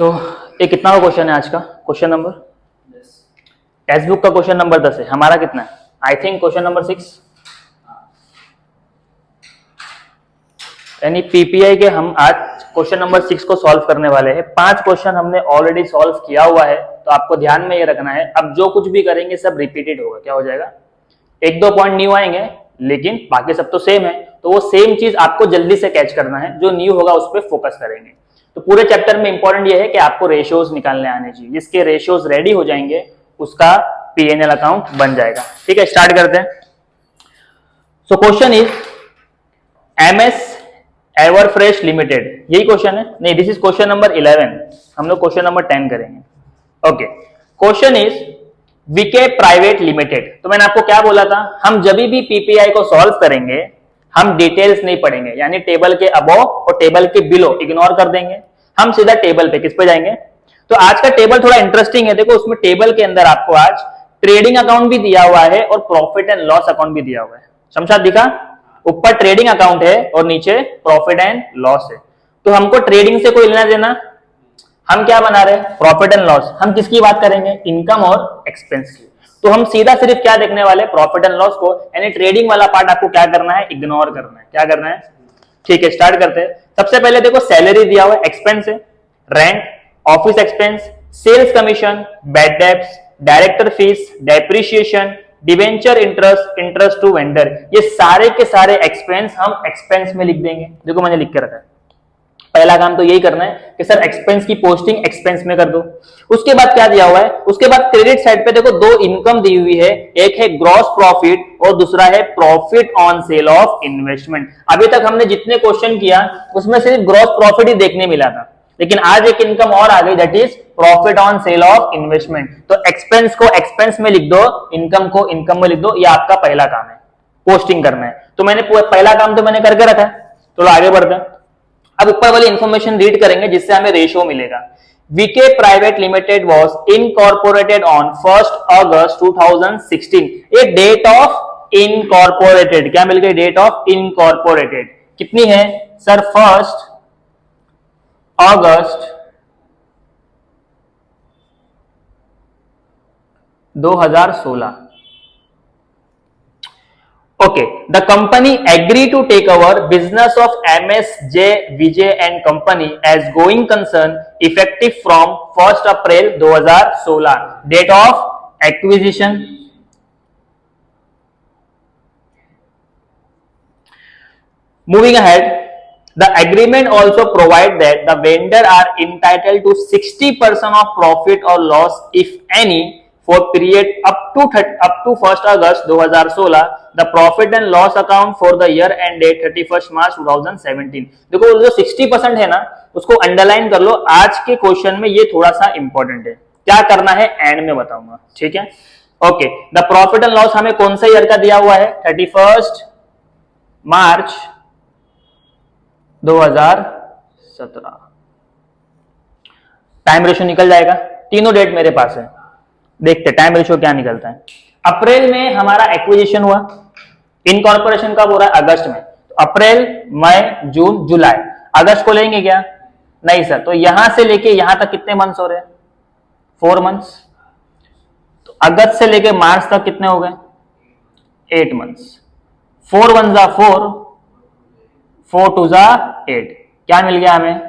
ये कितना क्वेश्चन है आज का? क्वेश्चन नंबर टेक्स्ट बुक का क्वेश्चन नंबर 10 है। हमारा कितना है? आई थिंक क्वेश्चन नंबर 6, यानी पीपीआई के हम आज क्वेश्चन नंबर 6 को सॉल्व करने वाले हैं। 5 क्वेश्चन हमने ऑलरेडी सॉल्व किया हुआ है, तो आपको ध्यान में ये रखना है अब जो कुछ भी करेंगे सब रिपीटेड होगा। क्या हो जाएगा? 1-2 पॉइंट न्यू आएंगे, लेकिन बाकी सब तो सेम है, तो वो सेम चीज आपको जल्दी से कैच करना है। जो न्यू होगा उस पर फोकस करेंगे। तो पूरे चैप्टर में इंपॉर्टेंट ये है कि आपको रेशियोज निकालने आने चाहिए। जिसके रेशियोज रेडी हो जाएंगे उसका पीएनएल अकाउंट बन जाएगा। ठीक है, स्टार्ट करते हैं। So question is MS everfresh limited, यही क्वेश्चन है? नहीं, दिस इज क्वेश्चन नंबर 11। हम लोग क्वेश्चन नंबर 10 करेंगे। Okay, question is VK private limited. तो मैंने आपको क्या बोला था, हम जब भी पीपीआई को सॉल्व करेंगे हम डिटेल्स नहीं पढ़ेंगे, यानी टेबल के अबव और टेबल के बिलो इग्नोर कर देंगे। हम सीधा टेबल पे किस पे जाएंगे? तो आज का टेबल थोड़ा इंटरेस्टिंग है। देखो, उसमें टेबल के अंदर आपको आज ट्रेडिंग अकाउंट भी दिया हुआ है और प्रॉफिट एंड लॉस अकाउंट भी दिया हुआ है। समझा? दिखा? ऊपर ट्रेडिंग अकाउंट है और नीचे प्रॉफिट एंड लॉस है। तो हमको ट्रेडिंग से कोई लेना देना, हम क्या बना रहे हैं? Profit and loss. हम किसकी बात करेंगे? इनकम और एक्सपेंस की। तो हम सीधा सिर्फ क्या देखने वाले? प्रॉफिट एंड लॉस को, यानी ट्रेडिंग वाला पार्ट आपको क्या करना है? इग्नोर करना है। क्या करना है? ठीक है, स्टार्ट करते हैं। सबसे पहले देखो, सैलरी दिया हुआ है, एक्सपेंस है, rent, office expense, sales commission, bad debts, director fees, depreciation, debenture interest, interest to vendor, ये सारे के सारे एक्सपेंस हम एक्सपेंस में लिख देंगे। देखो मैंने लिख के रखा है। पहला काम तो यही करना है कि सर एक्सपेंस की पोस्टिंग एक्सपेंस में कर दो। उसके बाद क्या दिया हुआ है? उसके बाद क्रेडिट साइड पे देखो 2 इनकम दी हुई है, एक है ग्रॉस प्रॉफिट और दूसरा है profit on sale of investment. अभी तक हमने जितने क्वेश्चन किया उसमें सिर्फ ग्रॉस प्रॉफिट ही देखने मिला था, लेकिन आज एक इनकम और आ गई, that is profit on sale of investment. तो एक्सपेंस को एक्सपेंस में लिख दो, इनकम को इनकम में लिख दो। ये आपका पहला काम है, पोस्टिंग करना है। तो मैंने पहला काम तो मैंने करके रखा है। तो आगे बढ़ते हैं। अब ऊपर वाली इंफॉर्मेशन रीड करेंगे जिससे हमें रेशियो मिलेगा। VK private limited was incorporated on 1 August 2016। ये डेट ऑफ इनकॉर्पोरेटेड, क्या मिल गई? डेट ऑफ इनकॉर्पोरेटेड कितनी है sir? 1 August 2016। Okay, the company agreed to take over business of MSJ Vijay and Company as going concern effective from 1st April 2016. Date of acquisition. Moving ahead, the agreement also provides that the vendor are entitled to 60% of profit or loss, if any, for period up to 1st August 2016. The profit and loss account for the year end date 31st March 2017. देखो जो 60% है ना, उसको underline कर लो। आज के question में ये थोड़ा सा इंपॉर्टेंट है। क्या करना है एंड में बताऊंगा, ठीक है? Okay, the profit and loss हमें कौन सा ईयर का दिया हुआ है? 31 मार्च 2017। टाइम रेशियो निकल जाएगा। तीनों डेट मेरे पास है, देखते टाइम रेशियो क्या निकलता है। अप्रैल में हमारा एक्विजिशन हुआ, इनकॉर्पोरेशन कब हो रहा है? अगस्त में। तो अप्रैल, मई, जून, जुलाई, अगस्त को लेंगे क्या? नहीं सर। तो यहां से लेके यहां तक कितने मंथ्स हो रहे हैं? 4 मंथ्स। तो अगस्त से लेके मार्च तक कितने हो गए? 8 मंथ्स। 4 1 जा 4, 4 2 जा 8। क्या मिल गया हमें?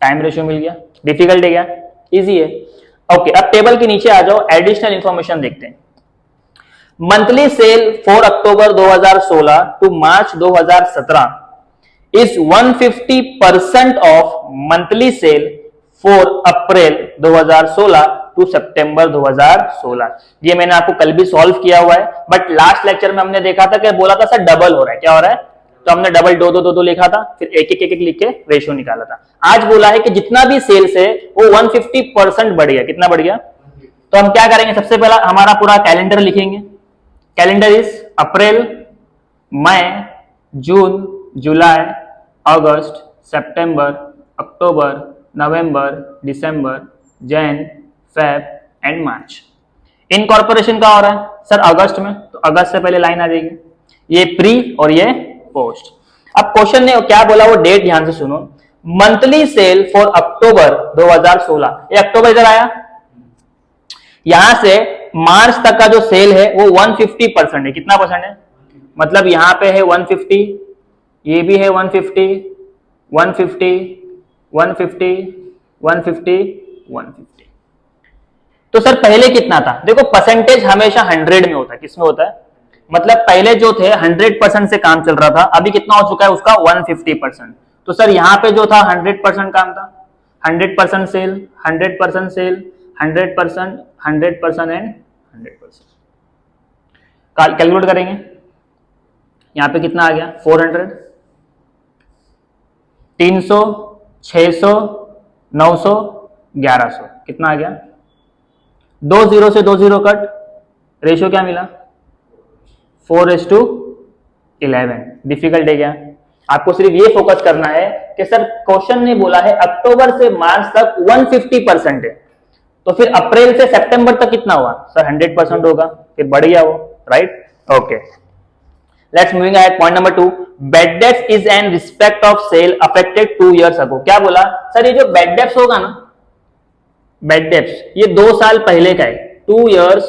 टाइम रेशियो मिल गया। डिफिकल्ट है क्या? इजी है। ओके, अब टेबल के नीचे आ जाओ, एडिशनल इंफॉर्मेशन देखते हैं। Monthly sale for October 2016 to March 2017 is 150% of monthly sale for April 2016 to September 2016। ये मैंने आपको कल भी सॉल्व किया हुआ है, बट लास्ट लेक्चर में हमने देखा था कि बोला था सर डबल हो रहा है। क्या हो रहा है? तो हमने डबल 2 लिखा था, फिर एक एक लिख के रेशियो निकाला था। आज बोला है कि जितना भी सेल्स है वो 150% बढ़ गया। कितना बढ़ गया? तो हम क्या करेंगे? सबसे पहला हमारा पूरा कैलेंडर लिखेंगे। Calendar is April, May, June, July, August, September, October, November, December, Jan, Feb and March. Incorporation का हो रहा है सर अगस्त में, तो अगस्त से पहले लाइन आ जाएगी। ये प्री और ये पोस्ट। अब क्वेश्चन ने क्या बोला वो डेट ध्यान से सुनो। मंथली सेल फॉर अक्टूबर 2016, ये अक्टूबर इधर आया, यहां से मार्च तक का जो सेल है वो 150% है। कितना परसेंट है? मतलब यहां पे है 150, ये भी है 150, 150, 150, 150, 150। तो सर पहले कितना था? देखो परसेंटेज हमेशा 100 में होता है। किसमें होता है? मतलब पहले जो थे 100% से काम चल रहा था, अभी कितना हो चुका है उसका? 150%। तो सर यहाँ पे जो था 100% काम था, 100% सेल, 100% सेल, 100%, 100% एंड 100%। कैलकुलेट करेंगे, यहाँ पे कितना आ गया? 400, 300, 600, 900, 1100, कितना आ गया? 2 जीरो से 2 जीरो कट, रेशियो क्या मिला? 4:11। डिफिकल्ट है क्या? आपको सिर्फ ये फोकस करना है कि सर क्वेश्चन ने बोला है अक्टूबर से मार्च तक 150% है, तो फिर अप्रैल से सितंबर तक कितना हुआ? सर 100% होगा, फिर बढ़ गया वो, right? Okay, let's moving ahead. Point number 2, bad debts is an respect of sale affected 2 years ago. क्या बोला सर? ये जो बैड डेट्स होगा ना, बैड डेट्स, ये 2 साल पहले का है, 2 years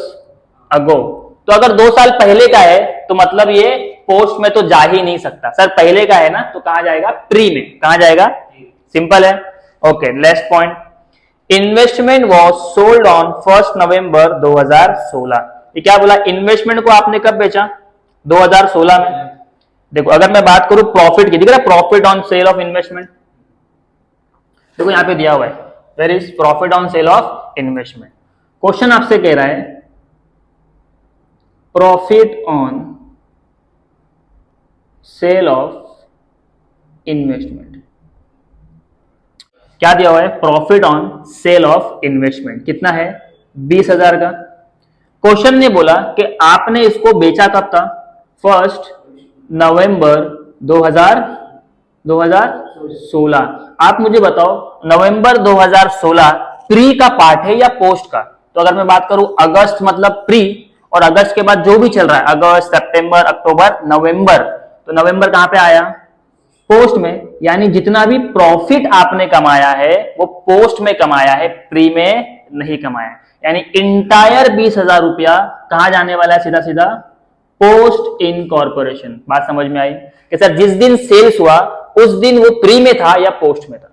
अगो। तो अगर 2 साल पहले का है तो मतलब ये पोस्ट में तो जा ही नहीं सकता। सर पहले का है ना, तो कहां जाएगा? प्री में। कहां जाएगा? सिंपल है। Okay, next point, investment was sold on 1 नवंबर 2016। ये क्या बोला? इन्वेस्टमेंट को आपने कब बेचा? 2016 में। देखो अगर मैं बात करूं प्रॉफिट की, दिख रहा है profit on sale of investment, देखो यहां पे दिया हुआ है, where is profit on sale of investment. Question आपसे कह रहा है profit on sale of investment, क्या दिया हुआ है? Profit on sale of investment कितना है? 20,000 का। क्वेश्चन ने बोला कि आपने इसको बेचा कब था? 1 नवंबर 2016। आप मुझे बताओ नवंबर 2016 प्री का पार्ट है या पोस्ट का? तो अगर मैं बात करूं अगस्त मतलब प्री, और अगस्त के बाद जो भी चल रहा है अगस्त, सितंबर, अक्टूबर, नवंबर, तो नवंबर कहां पे आया? पोस्ट में। यानी जितना भी प्रॉफिट आपने कमाया है वो पोस्ट में कमाया है, प्री में नहीं कमाया। यानी इंटायर 20,000 रुपया कहां जाने वाला है? सीधा सीधा पोस्ट इन कॉर्पोरेशन। बात समझ में आई कि सर जिस दिन सेल्स हुआ उस दिन वो प्री में था या पोस्ट में था?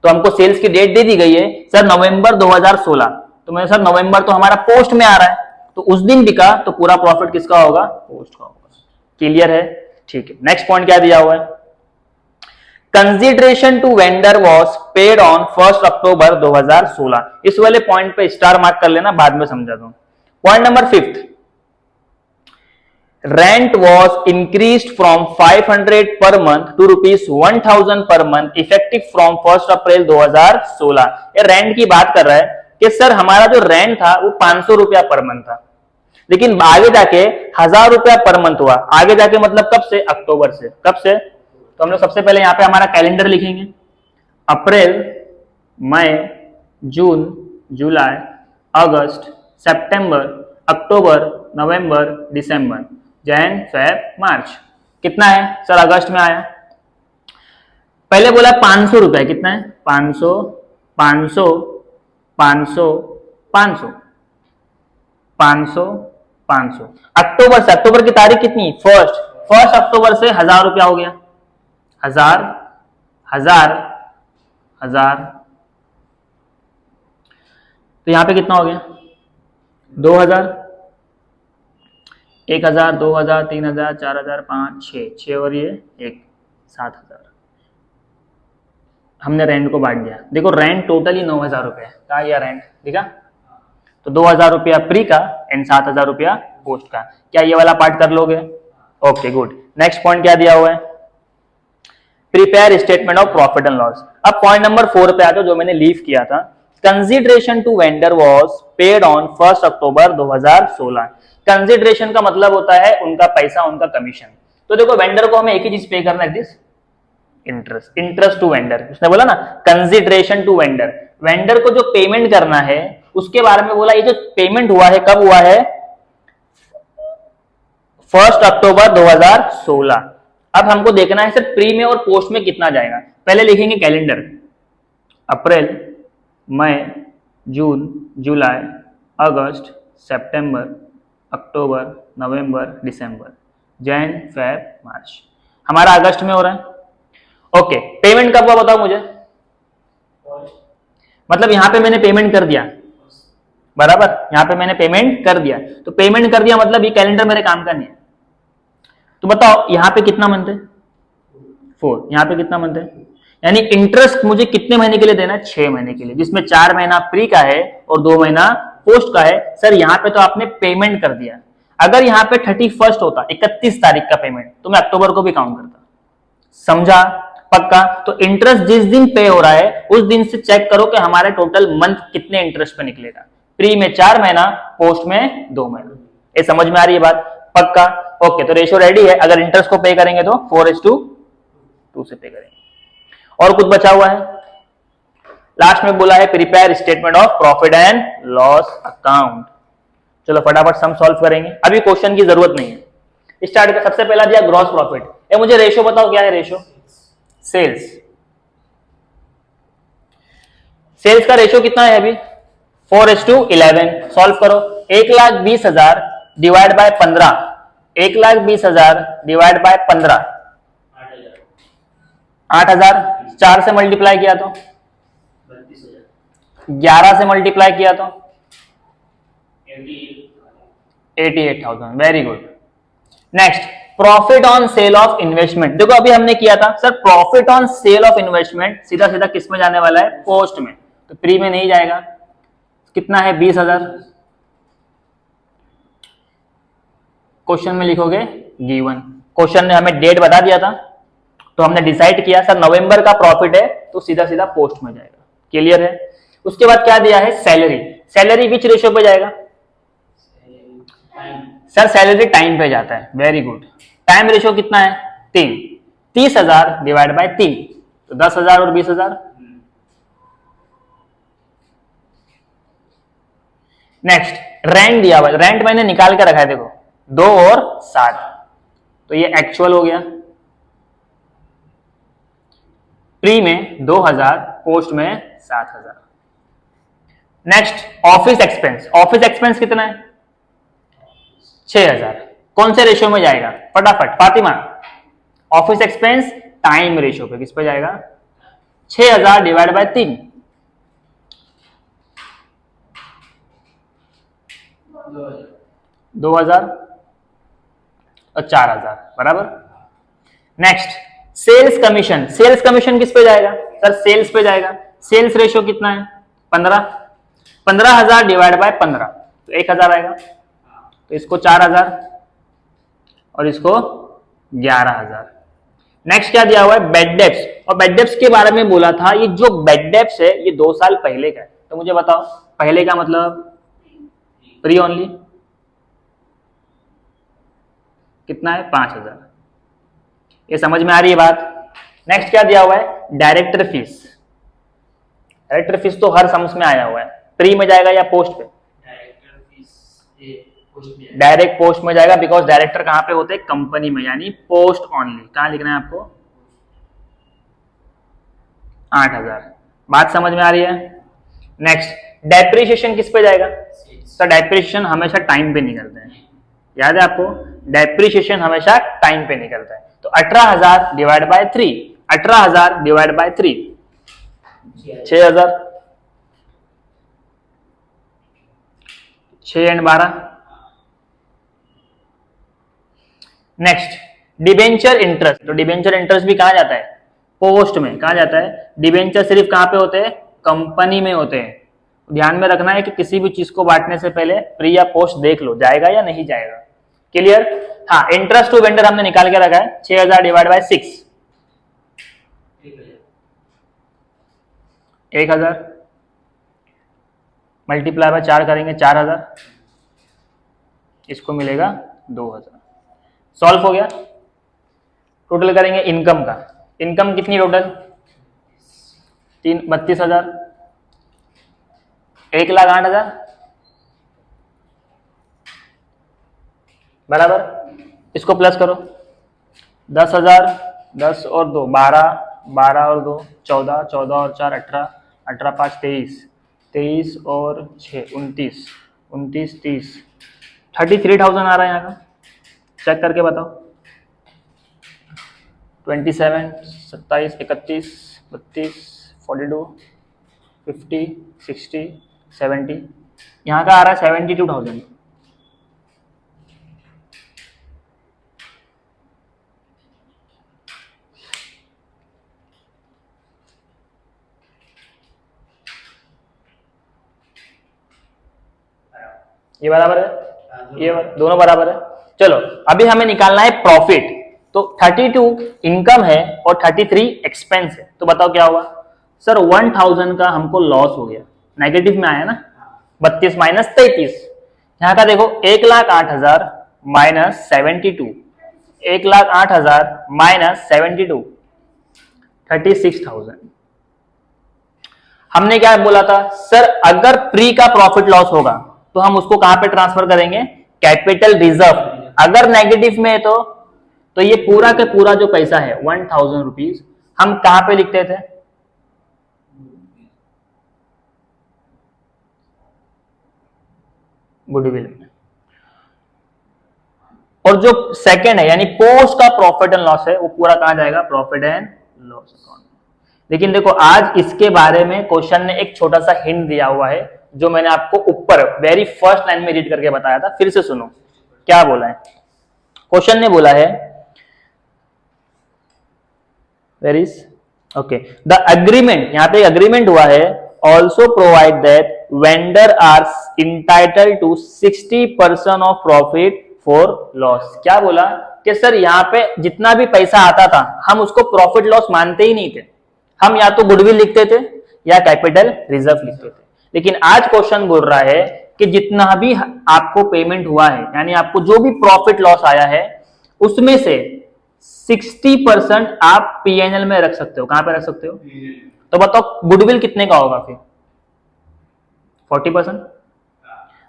तो हमको सेल्स की डेट दे दी गई है सर नवंबर 2016, तो मैं सर नवंबर तो हमारा पोस्ट में आ रहा है, तो उस दिन बिका तो पूरा प्रॉफिट किसका होगा? पोस्ट का होगा। क्लियर है? ठीक है, नेक्स्ट पॉइंट क्या दिया हुआ है? Consideration to vendor was paid on 1 October 2016। इस वाले पॉइंट पे स्टार मार्क कर लेना, बाद में समझा दूं। Point number 5, rent was increased from 500 per month to ₹1,000 per month effective from 1 अप्रैल 2016। ये रेंट की बात कर रहा है कि सर हमारा जो रेंट था वो 500 रुपया पर मंथ था, लेकिन आगे जाके 1,000 रुपया पर मंथ हुआ। आगे जाके मतलब कब से? अक्टूबर से। कब से? तो हम लोग सबसे पहले यहां पे हमारा कैलेंडर लिखेंगे, अप्रैल, May, June, July, August, September, October, November, December, Jan, Feb, मार्च। कितना है सर? अगस्त में आया, पहले बोला 500 रुपया, कितना है? 500, 500, 500, 500, 500, 500। अक्टूबर से, अक्टूबर की तारीख कितनी? 1 अक्टूबर से 1,000 रुपया हो गया, 1,000, 1,000, 1,000, तो यहां पे कितना हो गया? 2,000, 1,000, 2,000, 3,000, 4,000, 5, 6 और ये 1, 7,000। हमने रेंट को बांट दिया। देखो रेंट टोटली 9,000 रुपये कहा गया, रेंट ठीक है? तो 2,000 रुपया प्री का एंड 7,000 रुपया पोस्ट का। क्या ये वाला पार्ट कर लोगे? Okay good. नेक्स्ट पॉइंट क्या दिया हुआ है? Prepare statement of profit and loss. अब पॉइंट नंबर 4 पे आ जाओ, जो मैंने लीव किया था। Consideration to vendor was paid on 1 October 2016। Consideration का मतलब होता है उनका पैसा, उनका कमीशन। तो देखो वेंडर को हमें एक ही चीज पे करना है, this interest, interest to vendor. उसने बोला ना कंसिडरेशन टू वेंडर, वेंडर को जो पेमेंट करना है उसके बारे में बोला। ये जो पेमेंट हुआ है कब हुआ है? 1 अक्टूबर 2016। अब हमको देखना है सर प्री में और पोस्ट में कितना जाएगा। पहले लिखेंगे कैलेंडर, अप्रैल, May, June, July, August, September, October, November, December, Jan, Feb, मार्च। हमारा अगस्त में हो रहा है। ओके, पेमेंट कब हुआ बताओ मुझे। मतलब यहां पे मैंने पेमेंट कर दिया, बराबर, यहां पे मैंने पेमेंट कर दिया, तो पेमेंट कर दिया मतलब ये कैलेंडर मेरे काम का नहीं है। तो बताओ यहां पे कितना मंथ है, 4, यहां पे कितना मंथ है, यानी इंटरेस्ट मुझे कितने महीने के लिए देना है, 6 महीने के लिए, जिसमें 4 महीना प्री का है और 2 महीना पोस्ट का है। सर यहां पे तो आपने पेमेंट कर दिया, अगर यहां पे 31 होता, 31 तारीख का पेमेंट, तो मैं अक्टूबर को भी काउंट करता। समझा, पक्का। तो इंटरेस्ट जिस दिन पे हो रहा है उस दिन से चेक करो कि हमारे टोटल मंथ कितने इंटरेस्ट पे निकलेगा। प्री में 4 महीना, पोस्ट में 2 महीना। ये समझ में आ रही है बात, पक्का। ओके, तो रेशियो रेडी है, अगर इंटरेस्ट को पे करेंगे तो 4:2 से पे करेंगे। और कुछ बचा हुआ है, लास्ट में बोला है prepare statement of profit and loss account. चलो फटाफट सम सॉल्व करेंगे, अभी क्वेश्चन की जरूरत नहीं है। स्टार्ट कर, सबसे पहला दिया ग्रॉस प्रॉफिट। ये मुझे रेशियो बताओ, क्या है रेशियो, सेल्स। सेल्स का रेशियो कितना है अभी, 4:11। सॉल्व करो, 1,20,000 डिवाइड बाय 15, 1,20,000 डिवाइड बाय 15, 8,000। 4 से मल्टीप्लाई किया तो 11 से मल्टीप्लाई किया तो 88,000। Very good. Next, profit on sale of investment. देखो अभी हमने किया था sir, profit on sale of investment सीधा सीधा किस में जाने वाला है, पोस्ट में, तो प्री में नहीं जाएगा। कितना है, 20,000। क्वेश्चन में लिखोगे गिवन, क्वेश्चन ने हमें डेट बता दिया था, तो हमने डिसाइड किया सर नवंबर का प्रॉफिट है तो सीधा सीधा पोस्ट में जाएगा। क्लियर है। उसके बाद क्या दिया है, सैलरी। सैलरी विच रेशियो पे जाएगा, सर सैलरी टाइम पे जाता है। Very good. टाइम रेशियो कितना है, 3। 30,000 डिवाइड बाय 3, तो 10,000 और 20,000। नेक्स्ट, रेंट दिया हुआ, रेंट मैंने निकाल के रखा है, देखो 2 और 7, तो ये एक्चुअल हो गया। प्री में 2,000, पोस्ट में 7,000। Next, office expense. Office expense कितना है, 6,000। कौन से रेशियो में जाएगा, फटाफट Fatima. Office expense time ratio पे, किस पे जाएगा, 6,000 डिवाइड बाय 3, 2,000 और 4,000, बराबर। Next, sales commission. Sales commission किस पे जाएगा, सर सेल्स पे जाएगा। सेल्स रेशियो कितना है, 15। 15,000 डिवाइड बाय 15, तो 1,000 आएगा, तो इसको 4,000 और इसको 11,000। नेक्स्ट क्या दिया हुआ है, बेड डेप्स। और बेड डेप्स के बारे में बोला था, ये जो बेड डेप्स है ये 2 साल पहले का है, तो मुझे बताओ पहले का मतलब प्री ओनली कितना है, 5,000। ये समझ में आ रही है बात। नेक्स्ट क्या दिया हुआ है, डायरेक्टर फीस। डायरेक्टर फीस तो हर सम्स में आया हुआ है, प्री में जाएगा या पोस्ट पे, डायरेक्ट पोस्ट में जाएगा, बिकॉज डायरेक्टर कहां पे होते हैं, कंपनी में, यानी पोस्ट ओनली। कहां लिखना है आपको, 8,000। बात समझ में आ रही है। नेक्स्ट, डेप्रिसिएशन किस पे जाएगा, सर डेप्रिसिएशन हमेशा टाइम पे निकलते हैं, याद है आपको, डेप्रिसिएशन हमेशा टाइम पे निकलता है। तो 18,000 divide by 3, 18,000 divide by 3, 6,000। 6 and 12। Next, debenture interest. तो डिबेंचर इंटरेस्ट भी कहा जाता है, पोस्ट में। कहा जाता है, डिबेंचर सिर्फ कहां पे होते हैं, कंपनी में होते हैं। ध्यान में रखना है कि किसी भी चीज को बांटने से पहले प्री या पोस्ट देख लो, जाएगा या नहीं जाएगा। क्लियर। हाँ, इंटरेस्ट टू वेंडर हमने निकाल के रखा है, 6,000 डिवाइड बाय 6, 1,000 मल्टीप्लाई बाय 4 करेंगे, 4,000, इसको मिलेगा 2,000। सॉल्व हो गया। टोटल करेंगे इनकम का, इनकम कितनी टोटल, 32,000, 1,08,000, बराबर। इसको प्लस करो, 10,000, 10 और 2 12, 12 और 2 14, 14 और 4 18, 18 5 23, 23 और 6 29, 29 30, 33,000 आ रहा है यहाँ का। चेक करके बताओ। 27, 27, 31, 32, 42, 50, 60, 70, यहाँ का आ रहा है 72,000। ये बराबर है, ये दोनों बराबर है। चलो अभी हमें निकालना है प्रॉफिट। तो 32 इनकम है और 33 एक्सपेंस है। तो बताओ क्या हुआ सर? 1000 का हमको लॉस हो गया, नेगेटिव में आया ना। 32 माइनस 33, यहाँ का देखो 1,08,000 माइनस 72, 1,08,000 माइनस 72, 36,000। हमने क्या बोला था सर? अगर प्री का प्रॉफिट लॉस होगा तो हम उसको कहां पे ट्रांसफर करेंगे? Capital reserve. अगर नेगेटिव में है तो ये पूरा का पूरा जो पैसा है 1000 रुपीज हम कहां पे लिखते थे? गुडविल में। और जो सेकंड है यानी पोस्ट का प्रॉफिट एंड लॉस है वो पूरा कहां जाएगा? Profit and loss account. लेकिन देखो आज इसके बारे में क्वेश्चन ने एक छोटा सा हिंट दिया हुआ है जो मैंने आपको ऊपर वेरी फर्स्ट लाइन में रीड करके बताया था। फिर से सुनो क्या बोला है। क्वेश्चन ने बोला है where is okay the agreement, यहां पे अग्रीमेंट हुआ है, also provide that vendor are entitle to 60% of profit for loss. क्या बोला कि सर यहाँ पे जितना भी पैसा आता था हम उसको प्रॉफिट लॉस मानते ही नहीं थे, हम या तो गुडविल लिखते थे या कैपिटल रिजर्व लिखते थे। लेकिन आज क्वेश्चन बोल रहा है कि जितना भी आपको पेमेंट हुआ है यानी आपको जो भी प्रॉफिट लॉस आया है उसमें से 60% आप पीएनएल में रख सकते हो। कहां पे रख सकते हो? तो बताओ गुडविल कितने का होगा फिर? 40%।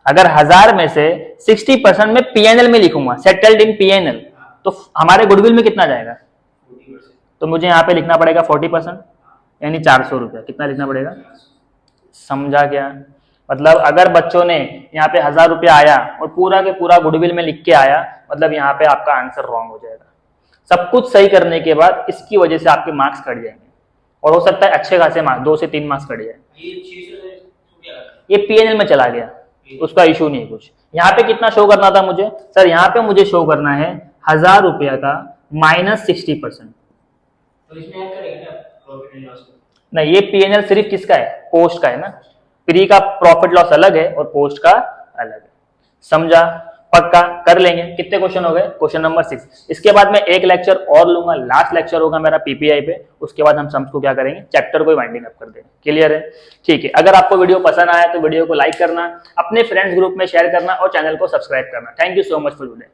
अगर 1000 में से 60% में पीएनएल में लिखूंगा, सेटल्ड इन पीएनएल, तो हमारे गुडविल में कितना जाएगा? तो मुझे यहां पे लिखना पड़ेगा 40% यानी 400 रुपया। कितना लिखना पड़ेगा? समझा क्या? मतलब अगर बच्चों ने यहाँ पे 1000 रुपया आया और पूरा के पूरा गुडविल में लिख के आया, मतलब यहाँ पे आपका आंसर रॉन्ग हो जाएगा। सब कुछ सही करने के बाद इसकी वजह से आपके मार्क्स कट जाएंगे और हो सकता है अच्छे खासे मार्क्स 2 से 3 मार्क्स कट जाए। ये पीएनएल में चला गया, उसका इशू नहीं है कुछ। यहाँ पे कितना शो करना था मुझे? सर यहाँ पे मुझे शो करना है 1000 रुपया का माइनस 60%। तो इसमें ऐड करेंगे क्या प्रॉफिट एंड लॉस? नहीं, ये पीएनएल सिर्फ किसका है? पोस्ट का है ना। प्री का प्रॉफिट लॉस अलग है और पोस्ट का अलग है। समझा? पक्का कर लेंगे। कितने क्वेश्चन हो गए? Question number 6। इसके बाद मैं एक लेक्चर और लूंगा, लास्ट लेक्चर होगा मेरा पीपीआई पे। उसके बाद हम सम्स को क्या करेंगे? चैप्टर को वाइंडिंग अप कर देंगे। क्लियर है? ठीक है। अगर आपको वीडियो पसंद आया तो वीडियो को लाइक करना, अपने फ्रेंड्स ग्रुप में शेयर करना और चैनल को सब्सक्राइब करना। Thank you so much for today.